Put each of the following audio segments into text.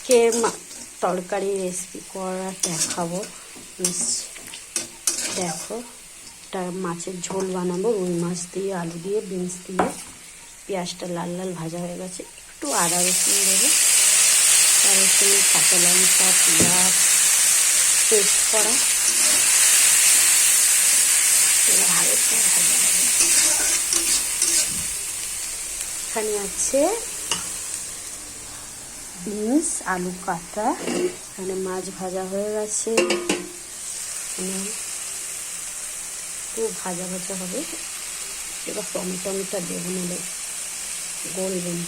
আজকে তরকারি রেসিপি করা দেখাবো। দেখো, একটা মাছের ঝোল বানাবো রুই মাছ দিয়ে, আলু দিয়ে, বিনস দিয়ে। পেঁয়াজটা লাল লাল ভাজা হয়ে গেছে, একটু আদা রসুন দেবো, তার রসুন, কাঁচা লঙ্কা, পেঁয়াজ পেস্ট করা, হালকা ভাজা হবে। এখানে আছে বিনস, আলু কাটা, এখানে মাছ ভাজা হয়ে গেছে, একটু ভাজা ভাজা হবে। এবার টমেটোটা দেবো, নিলে গলবে না।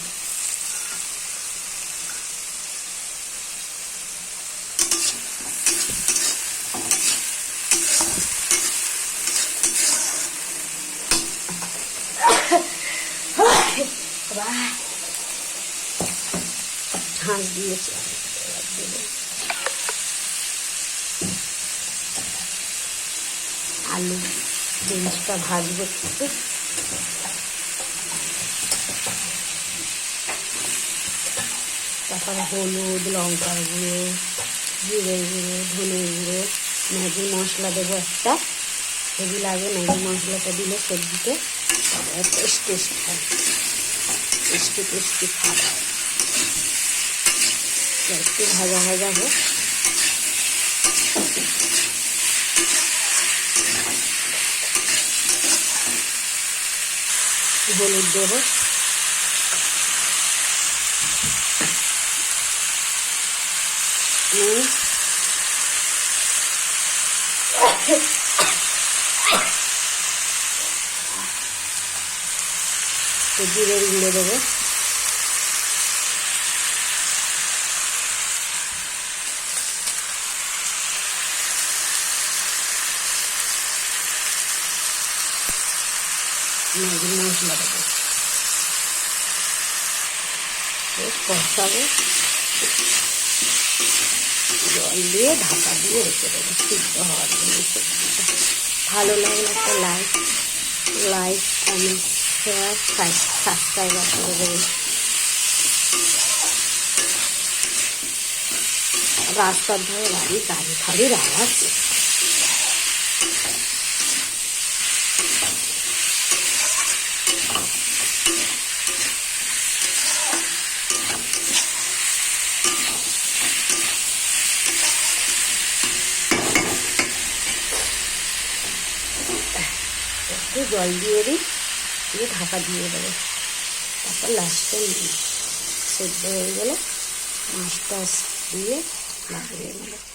ঝাঁস দিয়েছি, আলু বিনসটা ভাজবো একটু। তারপরে হলুদ, লঙ্কার গুঁড়ো, জিরে গুঁড়ো, ধনে গুঁড়ো, ম্যাগি মশলা দেবো একটা। হেভি লাগে ম্যাগি মশলাটা দিলে সবজিতে টেস্ট হয়, টেস্টি খাবার। একটু ভাজা ভাজা হোক। হলুদ দেবো, জিরের গুঁড়ো দেবো, ম্যাগি মশলা দেবো, কষাবো, জল দিয়ে ঢাকা দিয়ে রেখে দেবো সিদ্ধ হওয়ার জন্য। ভালো লাগলে একটা লাইক কমেন্ট শেয়ার সাবস্ক্রাইব করে দেবে। রাস্তার ধারে গাড়ি ফাড়ির আওয়াজ। একটু জল দিয়ে দিই, দিয়ে ঢাকা দিয়ে দেবো। তারপর লাস্টে সেদ্ধ হয়ে গেলে মাছটা দিয়ে লাগিয়ে নেবো।